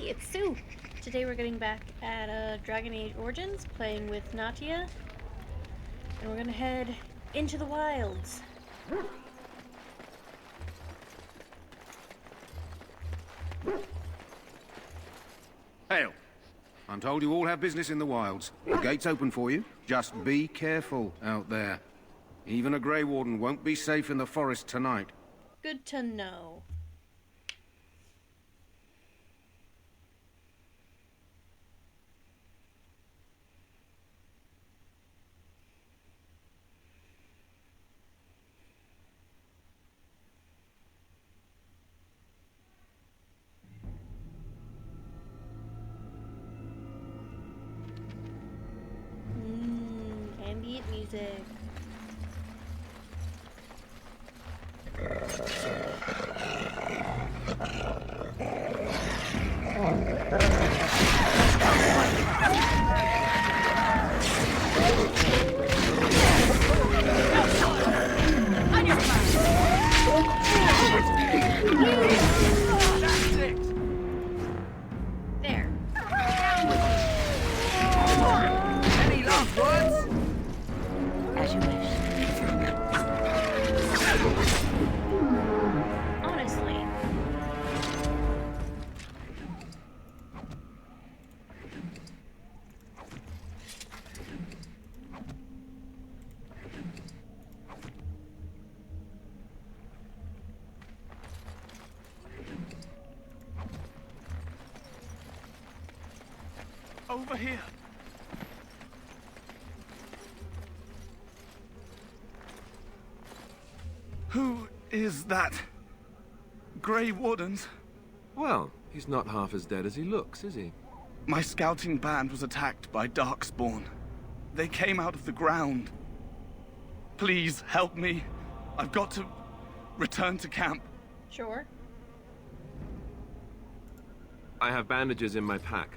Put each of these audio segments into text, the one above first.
it's Sue. Today we're getting back at Dragon Age Origins, playing with Natia, and we're gonna head into the wilds. Hail. I'm told you all have business in the wilds. The gate's open for you. Just be careful out there. Even a Grey Warden won't be safe in the forest tonight. Good to know. Ambient music. There. Any last words? As you wish. Honestly. Over here. Who is that? Grey Wardens? Well, he's not half as dead as he looks, is he? My scouting band was attacked by Darkspawn. They came out of the ground. Please help me. I've got to return to camp. Sure. I have bandages in my pack.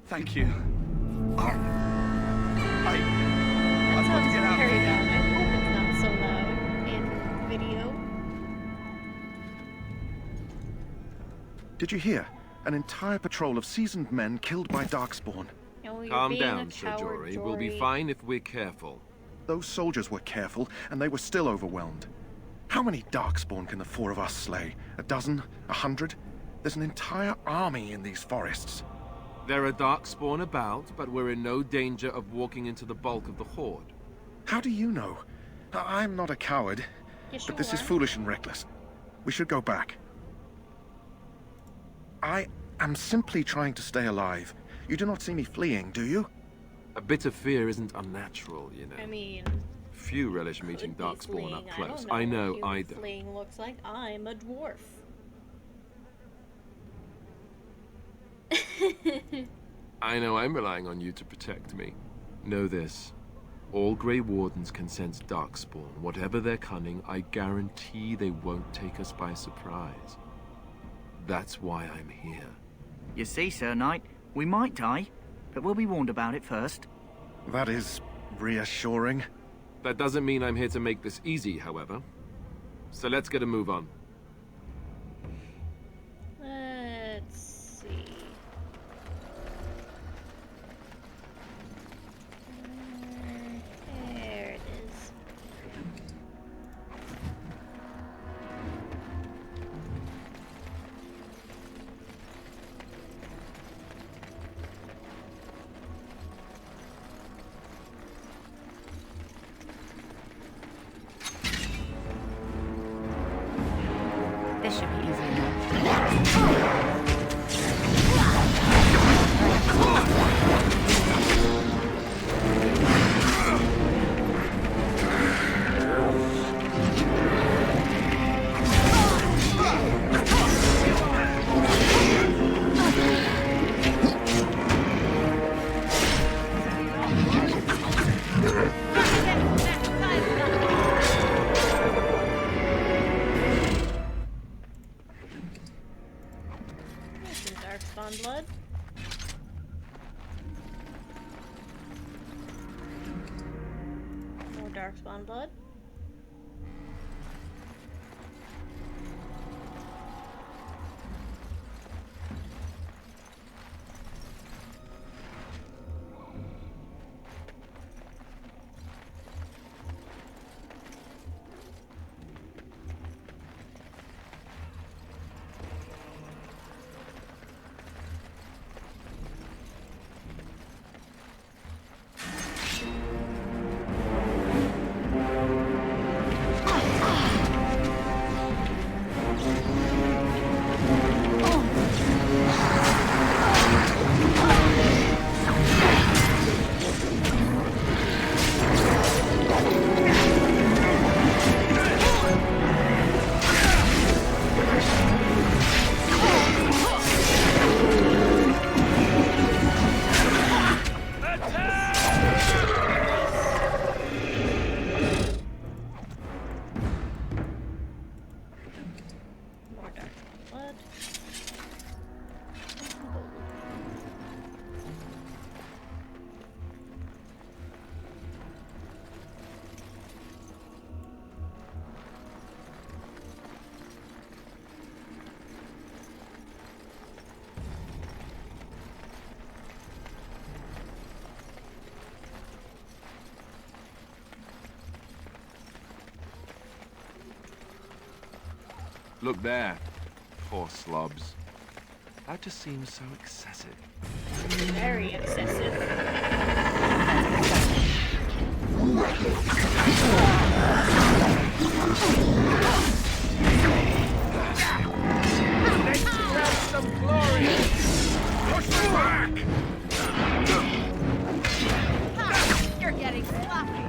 Thank you. I've That got to sounds get out of very here. loud. I hope it's not so loud in video. Did you hear? An entire patrol of seasoned men killed by Darkspawn. Oh, you're Calm being down, a Sir coward, Jory. We'll be Jory. fine if we're careful. Those soldiers were careful, and they were still overwhelmed. How many Darkspawn can the four of us slay? A dozen? 100? There's an entire army in these forests. There are Darkspawn about, but we're in no danger of walking into the bulk of the Horde. How do you know? I'm not a coward, Yes, but you this is are. foolish and reckless. We should go back. I am simply trying to stay alive. You do not see me fleeing, do you? A bit of fear isn't unnatural, you know. I mean, Few relish meeting could be Darkspawn up fleeing. close. I I don't know, what I human don't. fleeing looks like. I'm a dwarf. I know I'm relying on you to protect me. Know this. All Grey Wardens can sense Darkspawn. Whatever their cunning, I guarantee they won't take us by surprise. That's why I'm here. You see, Sir Knight, we might die, but we'll be warned about it first. That is reassuring. That doesn't mean I'm here to make this easy, however. So let's get a move on. Let's see. There it is. This should be easy enough. There's some Darkspawn blood. More Darkspawn blood. What? Look there. Poor slobs. That just seems so excessive. Very excessive. Some glory! Push them back! You're getting sloppy.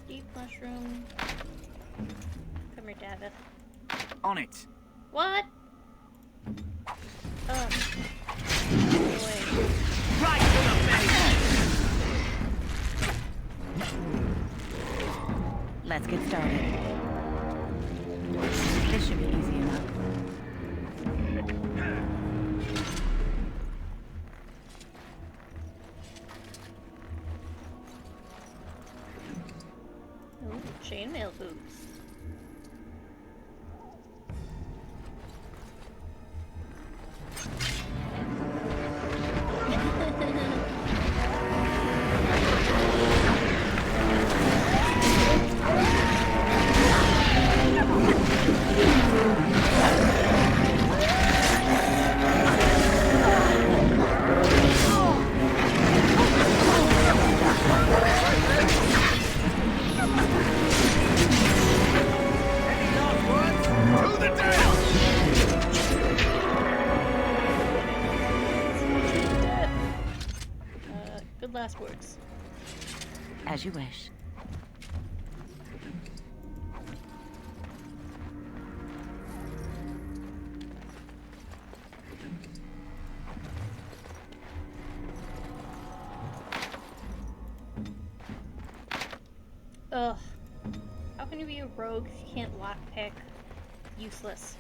Deep mushroom. Come here, David. On it. What? Oh. Wait. Right to the face! Let's get started. This should be easy enough. Ooh, chainmail boots. Good last words. As you wish. Ugh. How can you be a rogue if you can't lockpick? Useless.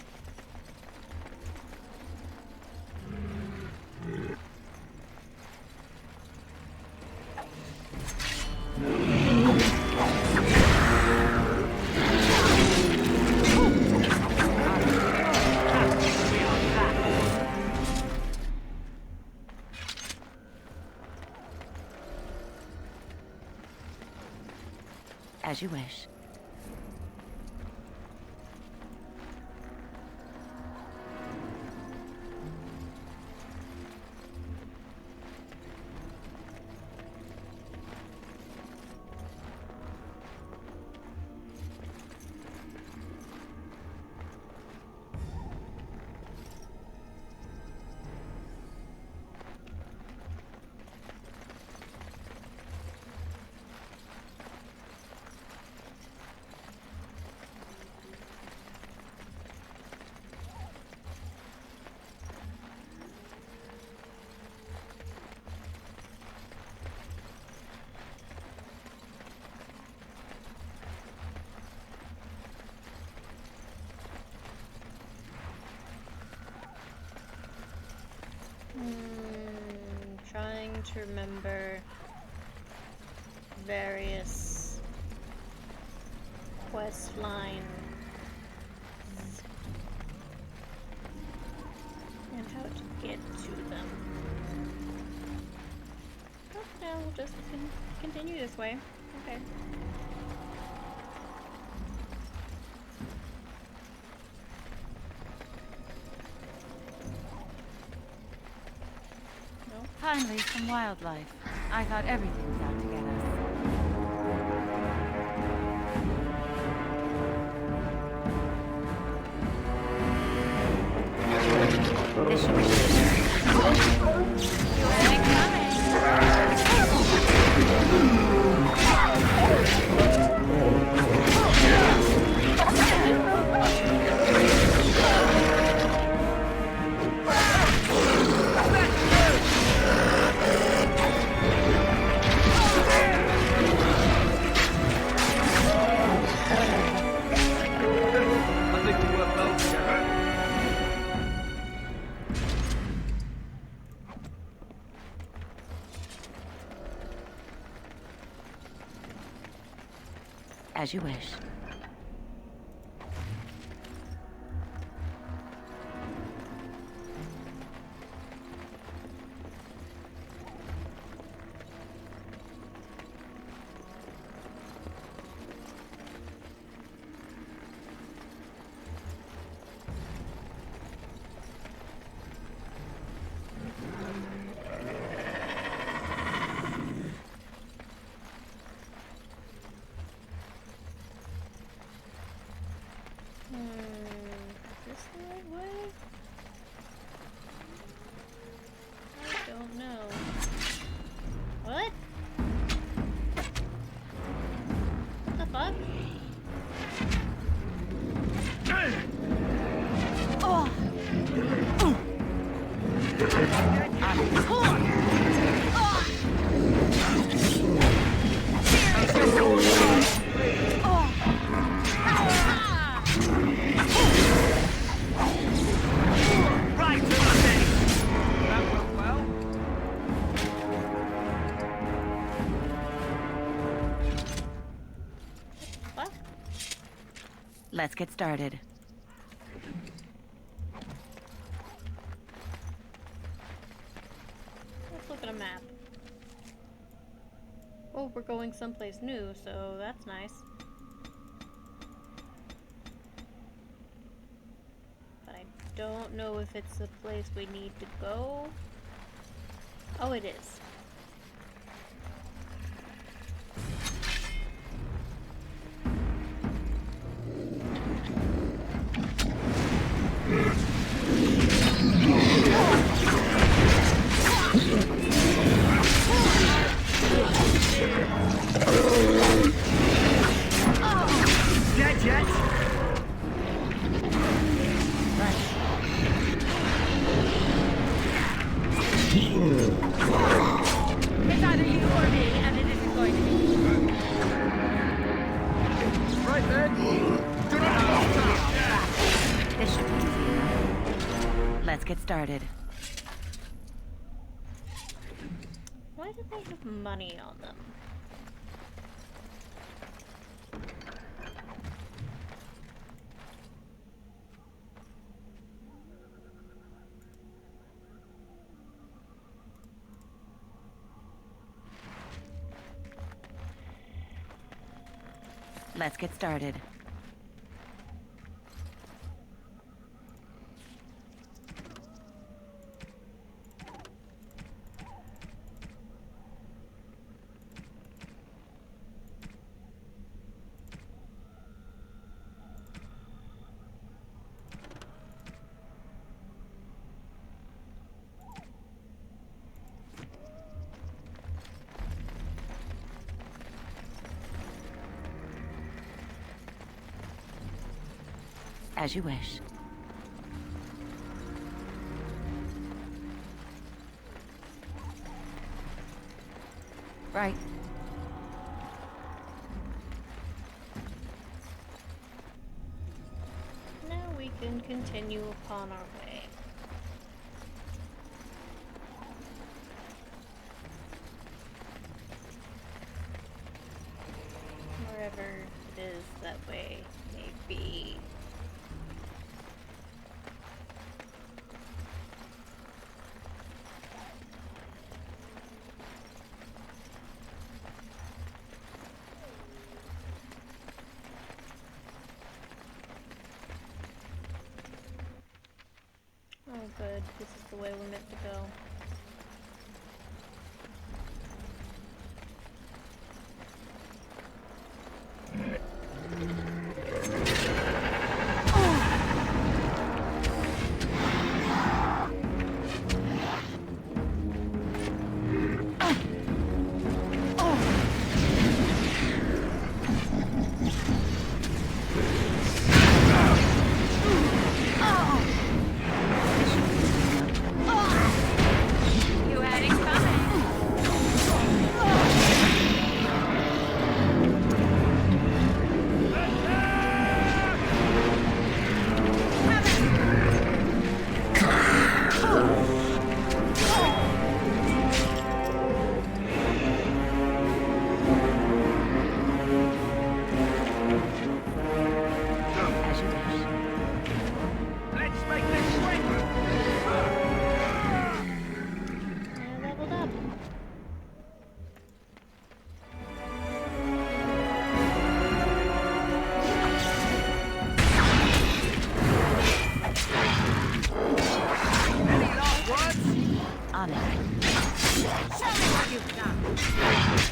As you wish. Trying to remember various quest lines and how to get to them. Oh, now we'll just continue this way. Okay. Finally, some wildlife. I thought everything was out to get us. This should be You ain't coming. As you wish. Is this the right way? I don't know. What? What the fuck? Right to the face! That went well. What? Let's get started. Let's look at a map. Oh, we're going someplace new, so that's nice. But I don't know if it's the place we need to go. Oh, it is. Dead yet? It's either you or me, and it isn't going to be. Right then. This should be easy. Let's get started. Why do they have money on them? Let's get started. As you wish. Right. Now we can continue upon our way. Wherever it is that way may be. Oh good, this is the way we're meant to go.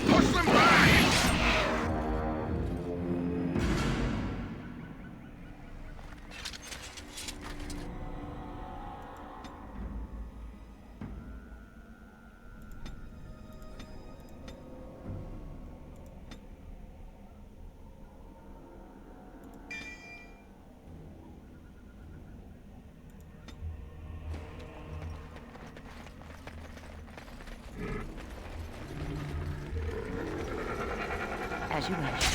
Push them back! As you wish.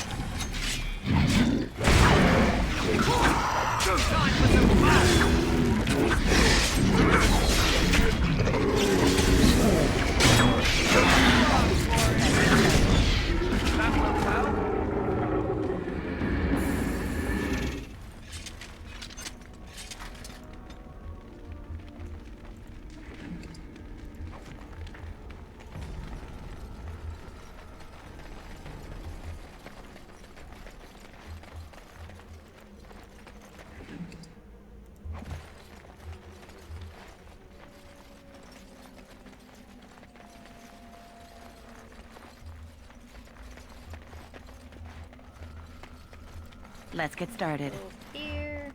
Let's get started. Go here.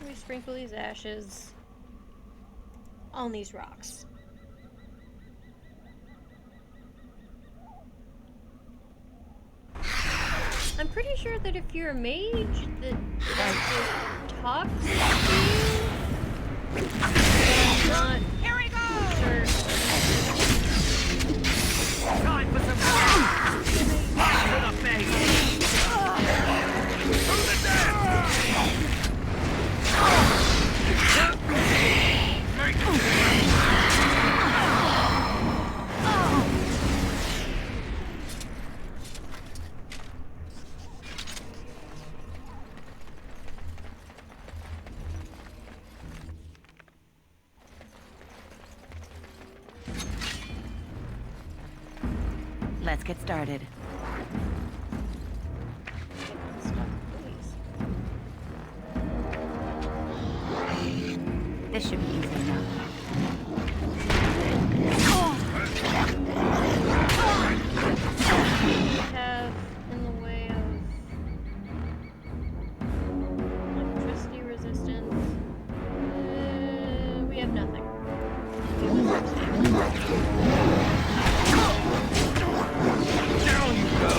We sprinkle these ashes on these rocks. I'm pretty sure that if you're a mage, that it talks to you. But I'm not Here we go! sure. Time for some fun! For the base! Let's get started. This should be easy enough. Have in the way of electricity resistance. We have nothing. Down you go!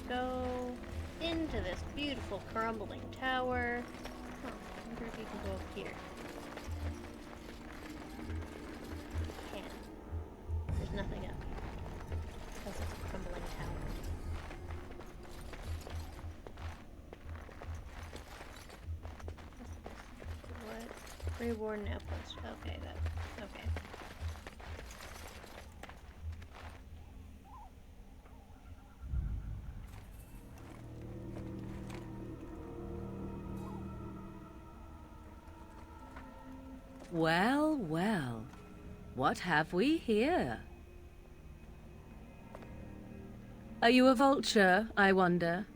Go into this beautiful crumbling tower. Oh, I wonder if you can go up here. Can. There's nothing up. Because it's a crumbling tower. What? Grey Warden Outpost. Okay, that. Okay. Well, well. What have we here? Are you a vulture, I wonder?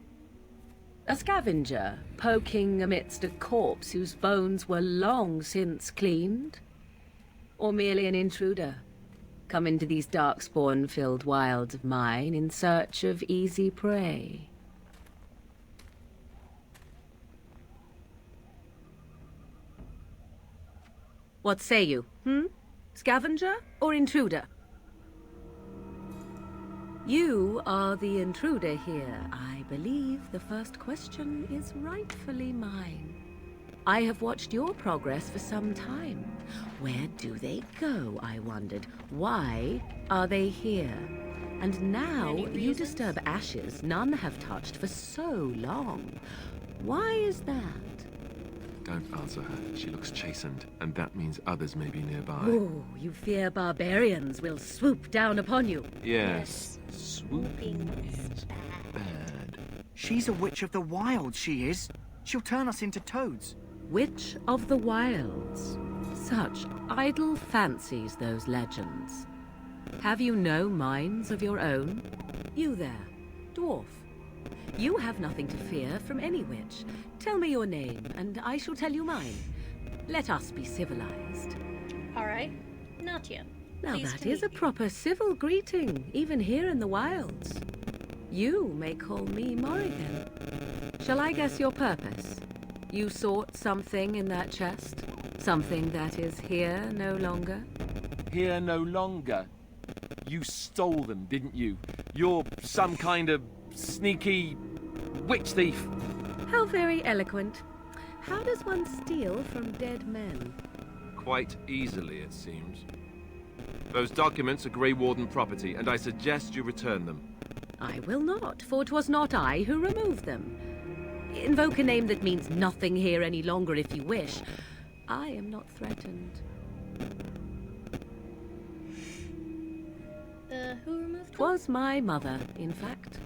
A scavenger, poking amidst a corpse whose bones were long since cleaned? Or merely an intruder, come into these darkspawn-filled wilds of mine in search of easy prey? What say you, Scavenger or intruder? You are the intruder here. I believe the first question is rightfully mine. I have watched your progress for some time. Where do they go, I wondered? Why are they here? And now Any you reasons? disturb ashes none have touched for so long. Why is that? Don't answer her. She looks chastened, and that means others may be nearby. Oh, you fear barbarians will swoop down upon you. Yes. Swooping Swooping is bad. She's a witch of the wild, she is. She'll turn us into toads. Witch of the Wilds. Such idle fancies, those legends. Have you no minds of your own? You there, dwarf. You have nothing to fear from any witch. Tell me your name, and I shall tell you mine. Let us be civilized. All right, Natia. Now Pleased that to is a meet you. proper civil greeting, even here in the wilds. You may call me Morrigan. Shall I guess your purpose? You sought something in that chest? Something that is here no longer? Here no longer. You stole them, didn't you? You're some kind of sneaky witch thief. How very eloquent. How does one steal from dead men? Quite easily, it seems. Those documents are Grey Warden property, and I suggest you return them. I will not, for 'twas not I who removed them. Invoke a name that means nothing here any longer if you wish. I am not threatened. Who removed them? 'Twas my mother, in fact.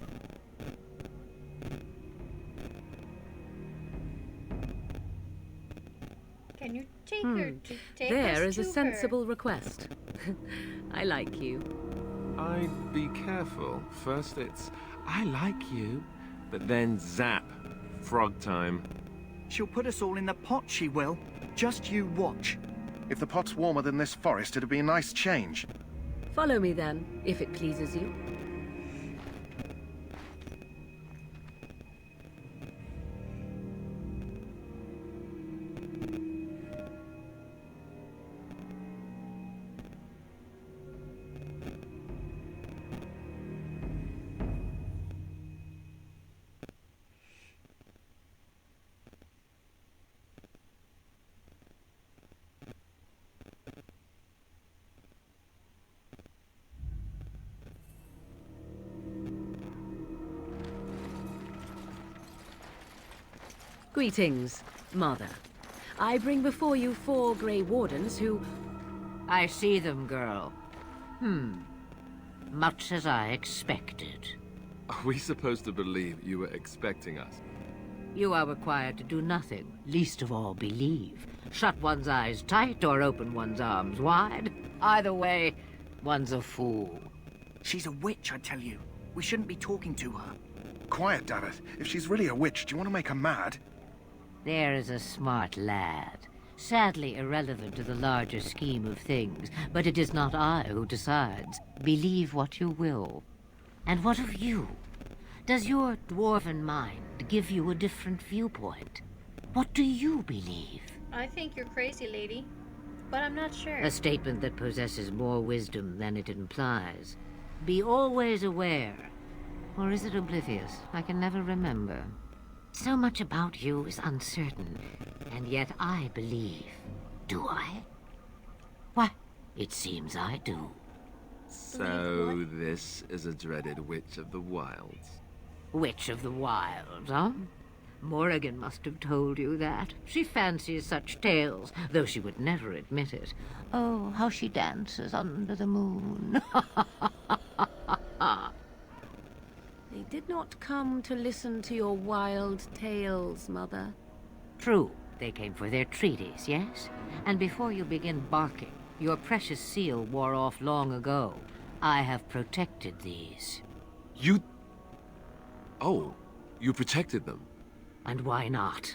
Can you take her to take There us is a to her? sensible request. I like you. I'd be careful. First it's, I like you, but then zap. Frog time. She'll put us all in the pot, she will. Just you watch. If the pot's warmer than this forest, it'd be a nice change. Follow me then, if it pleases you. Greetings, Mother. I bring before you 4 Grey Wardens who... I see them, girl. Much as I expected. Are we supposed to believe you were expecting us? You are required to do nothing, least of all believe. Shut one's eyes tight or open one's arms wide. Either way, one's a fool. She's a witch, I tell you. We shouldn't be talking to her. Quiet, David. If she's really a witch, do you want to make her mad? There is a smart lad. Sadly irrelevant to the larger scheme of things, but it is not I who decides. Believe what you will. And what of you? Does your dwarven mind give you a different viewpoint? What do you believe? I think you're crazy, lady, but I'm not sure. A statement that possesses more wisdom than it implies. Be always aware. Or is it oblivious? I can never remember. So much about you is uncertain, and yet I believe. Do I? Why, it seems I do. So this is a dreaded witch of the wilds. Witch of the Wild, huh? Morrigan must have told you that. She fancies such tales, though she would never admit it. Oh, how she dances under the moon. They did not come to listen to your wild tales, Mother. True, they came for their treaties, yes? And before you begin barking, your precious seal wore off long ago. I have protected these. You... Oh, you protected them. And why not?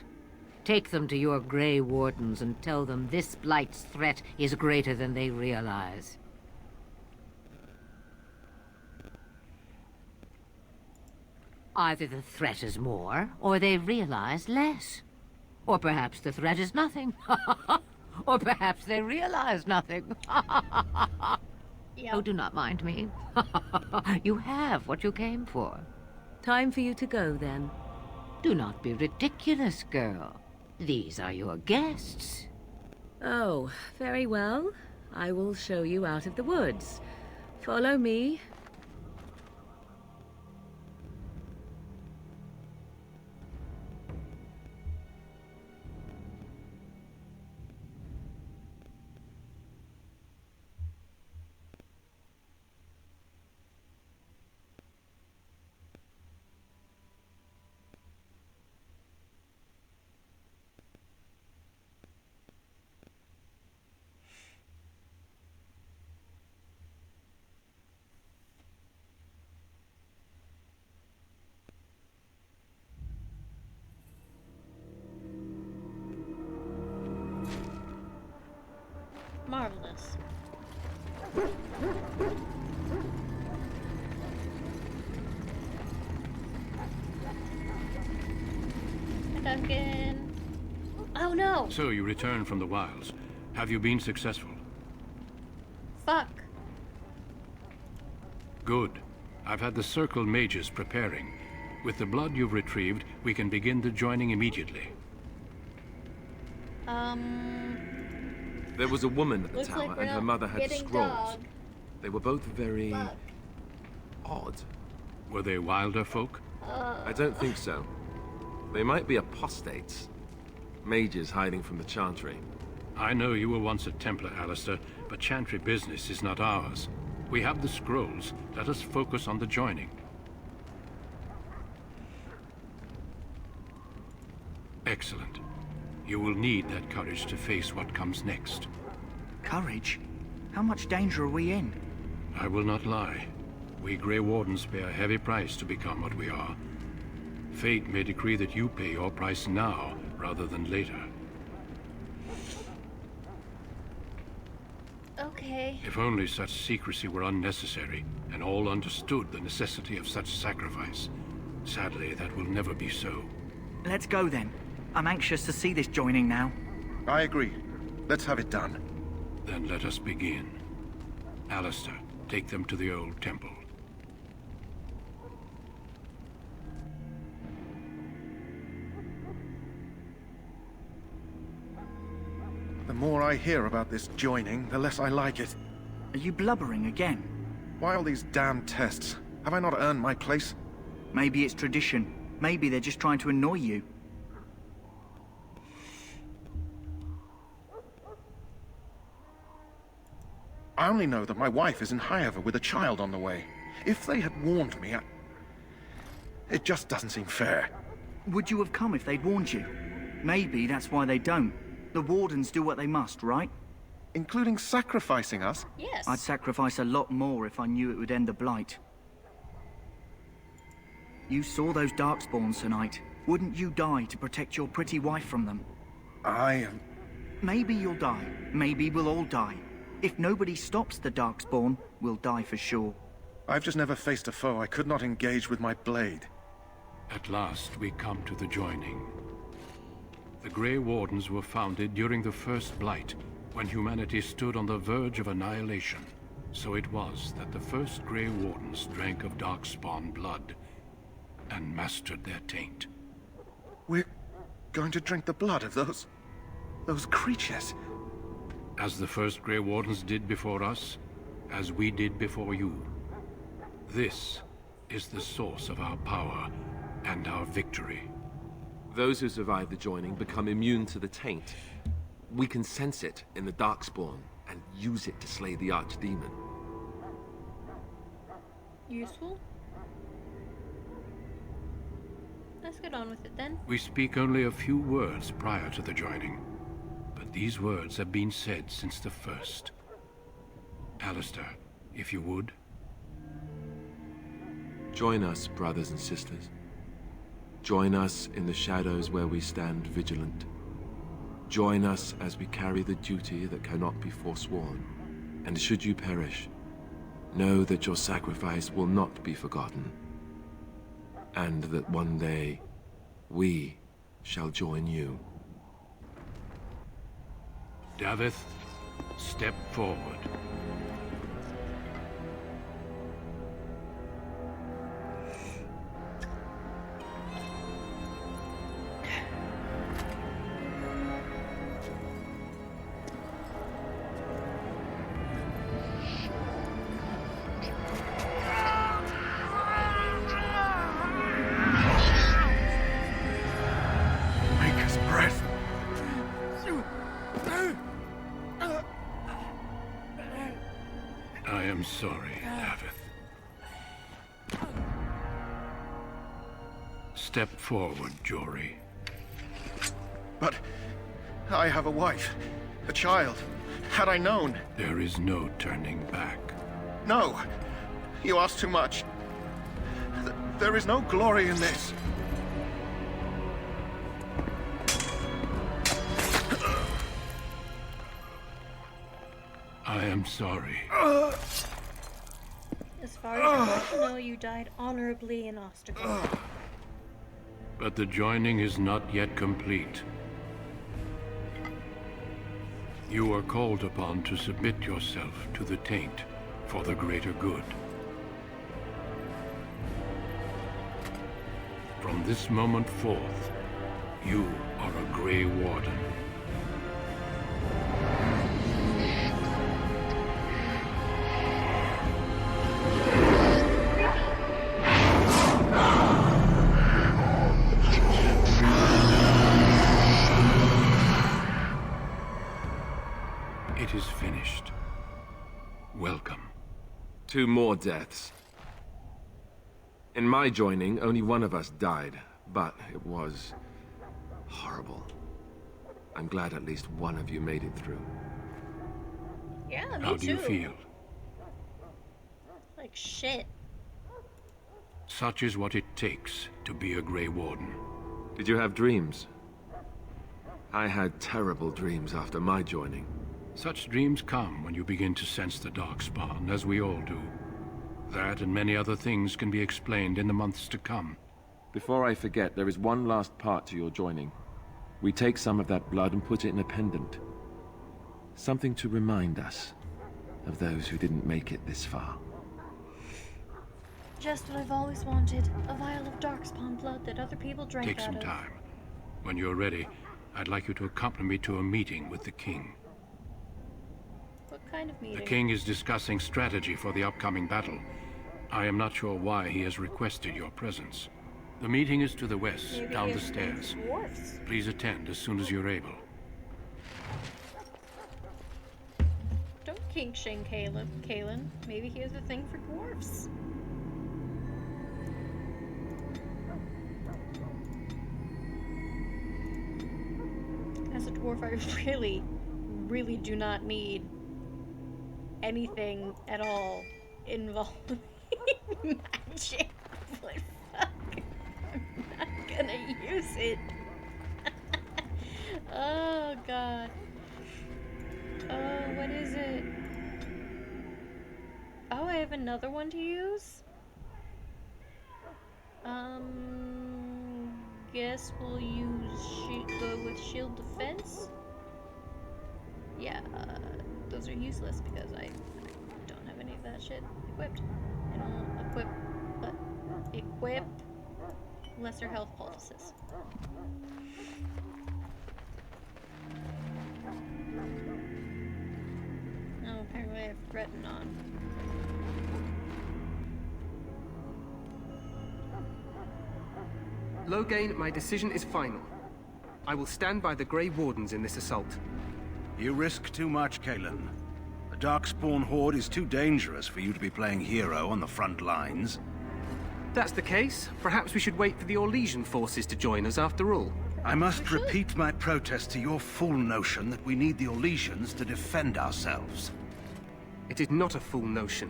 Take them to your Grey Wardens and tell them this Blight's threat is greater than they realize. Either the threat is more, or they realize less. Or perhaps the threat is nothing. Or perhaps they realize nothing. Yeah. Oh, do not mind me. You have what you came for. Time for you to go, then. Do not be ridiculous, girl. These are your guests. Oh, very well. I will show you out of the woods. Follow me. Marvelous. Duncan. Oh no! So you returned from the wilds. Have you been successful? Fuck. Good. I've had the Circle mages preparing. With the blood you've retrieved, we can begin the joining immediately. There was a woman at the Looks tower, like we're and her not mother had getting scrolls. dog. They were both very Fuck. odd. Were they wilder folk? I don't think so. They might be apostates. Mages hiding from the Chantry. I know you were once a Templar, Alistair, but Chantry business is not ours. We have the scrolls. Let us focus on the joining. Excellent. You will need that courage to face what comes next. Courage? How much danger are we in? I will not lie. We Grey Wardens pay a heavy price to become what we are. Fate may decree that you pay your price now, rather than later. Okay. If only such secrecy were unnecessary, and all understood the necessity of such sacrifice. Sadly, that will never be so. Let's go then. I'm anxious to see this joining now. I agree. Let's have it done. Then let us begin. Alistair, take them to the old temple. The more I hear about this joining, the less I like it. Are you blubbering again? Why all these damn tests? Have I not earned my place? Maybe it's tradition. Maybe they're just trying to annoy you. I only know that my wife is in Highever with a child on the way. If they had warned me, it just doesn't seem fair. Would you have come if they'd warned you? Maybe that's why they don't. The Wardens do what they must, right? Including sacrificing us? Yes. I'd sacrifice a lot more if I knew it would end the Blight. You saw those Darkspawns tonight. Wouldn't you die to protect your pretty wife from them? Maybe you'll die. Maybe we'll all die. If nobody stops the Darkspawn, we'll die for sure. I've just never faced a foe I could not engage with my blade. At last, we come to the joining. The Grey Wardens were founded during the First Blight, when humanity stood on the verge of annihilation. So it was that the first Grey Wardens drank of Darkspawn blood, and mastered their taint. We're going to drink the blood of those creatures. As the first Grey Wardens did before us, as we did before you. This is the source of our power and our victory. Those who survive the joining become immune to the taint. We can sense it in the Darkspawn and use it to slay the Archdemon. Useful? Let's get on with it then. We speak only a few words prior to the joining, but these words have been said since the first. Alistair, if you would. Join us, brothers and sisters. Join us in the shadows where we stand vigilant. Join us as we carry the duty that cannot be forsworn. And should you perish, know that your sacrifice will not be forgotten. And that one day, we shall join you. Davith, step forward. Maker's breath. I am sorry, Davith. Step forward, Jory. But I have a wife, a child. Had I known... There is no turning back. No! You ask too much. There is no glory in this. I am sorry. As far as I know, you died honorably in Ostagar. But the joining is not yet complete. You are called upon to submit yourself to the Taint for the greater good. From this moment forth, you are a Grey Warden. It is finished. Welcome. 2 more deaths. In my joining, only one of us died, but it was horrible. I'm glad at least one of you made it through. Yeah, me too. How do you feel? Like shit. Such is what it takes to be a Grey Warden. Did you have dreams? I had terrible dreams after my joining. Such dreams come when you begin to sense the Darkspawn, as we all do. That and many other things can be explained in the months to come. Before I forget, there is one last part to your joining. We take some of that blood and put it in a pendant. Something to remind us of those who didn't make it this far. Just what I've always wanted. A vial of Darkspawn blood that other people drank Take some out of. time. When you're ready, I'd like you to accompany me to a meeting with the King. What kind of meeting? The King is discussing strategy for the upcoming battle. I am not sure why he has requested your presence. The meeting is to the west, Maybe down he the has things stairs. for dwarfs. Please attend as soon as you're able. Don't kink shame Kalen. Maybe he has a thing for dwarfs. As a dwarf, I really do not need anything at all involving magic. But fuck, I'm not gonna use it. Oh god. Oh, what is it? Oh, I have another one to use? Guess we'll go with shield defense. Yeah, those are useless because I don't have any of that shit equipped. I don't equip lesser health poultices. Oh, apparently I have Threaten on. Loghain, my decision is final. I will stand by the Grey Wardens in this assault. You risk too much, Kalen. The Darkspawn Horde is too dangerous for you to be playing hero on the front lines. That's the case. Perhaps we should wait for the Orlesian forces to join us after all. I must repeat my protest to your fool notion that we need the Orlesians to defend ourselves. It is not a fool notion.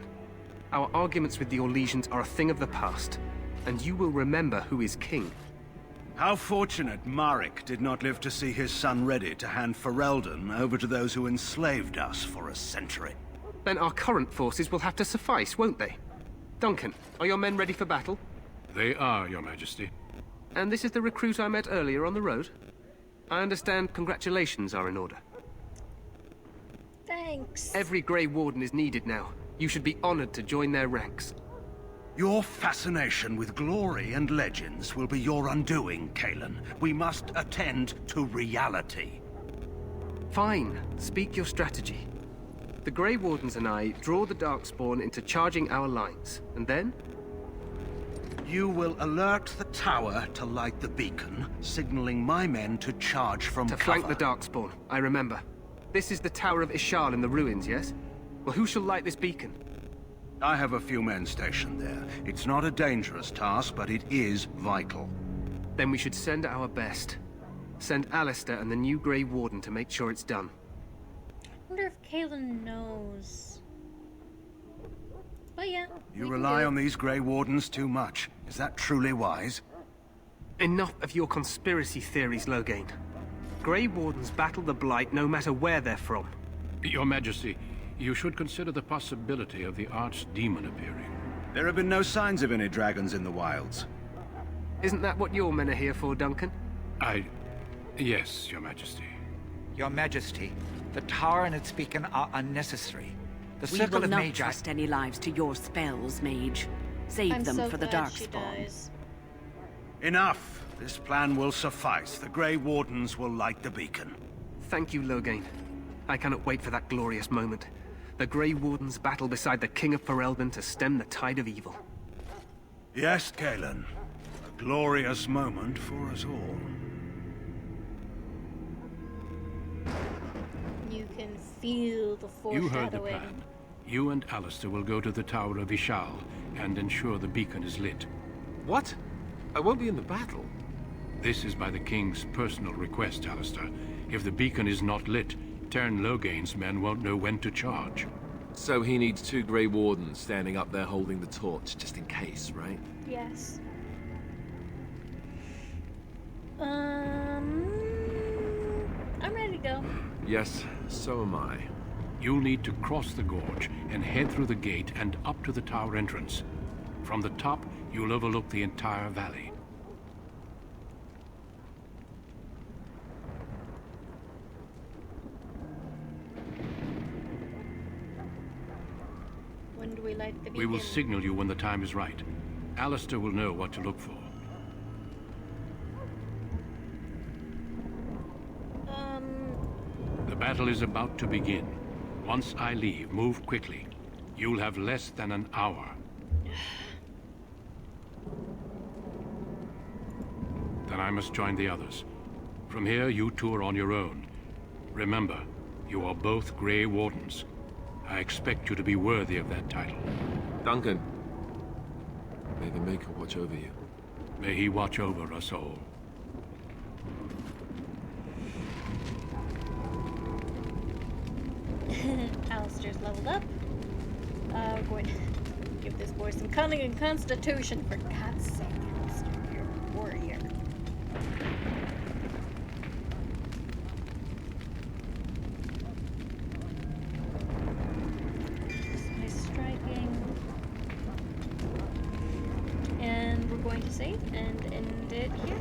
Our arguments with the Orlesians are a thing of the past, and you will remember who is king. How fortunate Marek did not live to see his son ready to hand Ferelden over to those who enslaved us for a century. Then our current forces will have to suffice, won't they? Duncan, are your men ready for battle? They are, Your Majesty. And this is the recruit I met earlier on the road? I understand congratulations are in order. Thanks. Every Grey Warden is needed now. You should be honored to join their ranks. Your fascination with glory and legends will be your undoing, Kalen. We must attend to reality. Fine. Speak your strategy. The Grey Wardens and I draw the Darkspawn into charging our lines, and then? You will alert the tower to light the beacon, signaling my men to charge from cover. To flank the Darkspawn, I remember. This is the Tower of Ishal in the ruins, yes? Well, who shall light this beacon? I have a few men stationed there. It's not a dangerous task, but it is vital. Then we should send our best. Send Alistair and the new Grey Warden to make sure it's done. I wonder if Kalen knows. But yeah. You rely on these Grey Wardens too much. Is that truly wise? Enough of your conspiracy theories, Loghain. Grey Wardens battle the Blight no matter where they're from. Your Majesty, you should consider the possibility of the archdemon appearing. There have been no signs of any dragons in the wilds. Isn't that what your men are here for, Duncan? Yes, Your Majesty. Your Majesty, the tower and its beacon are unnecessary. The We Circle will of not Magi... trust any lives to your spells, mage. Save I'm them so for the glad she Darkspawn. dies. Enough. This plan will suffice. The Grey Wardens will light the beacon. Thank you, Loghain. I cannot wait for that glorious moment. The Grey Wardens battle beside the King of Ferelden to stem the tide of evil. Yes, Galen. A glorious moment for us all. You can feel the You heard the foreshadowing. plan. You and Alistair will go to the Tower of Ishal and ensure the beacon is lit. What? I won't be in the battle. This is by the King's personal request, Alistair. If the beacon is not lit, Tern Loghain's men won't know when to charge. So he needs 2 Grey Wardens standing up there holding the torch, just in case, right? Yes. I'm ready to go. Yes, so am I. You'll need to cross the gorge and head through the gate and up to the tower entrance. From the top, you'll overlook the entire valley. When do we light the beacon? We will signal you when the time is right. Alistair will know what to look for. The battle is about to begin. Once I leave, move quickly. You'll have less than an hour. Then I must join the others. From here, you two are on your own. Remember, you are both Grey Wardens. I expect you to be worthy of that title. Duncan, may the Maker watch over you. May he watch over us all. Alistair's leveled up. We're going to give this boy some cunning and constitution, for God's sake, Alistair. You're a warrior. Nice striking. And we're going to save and end it here.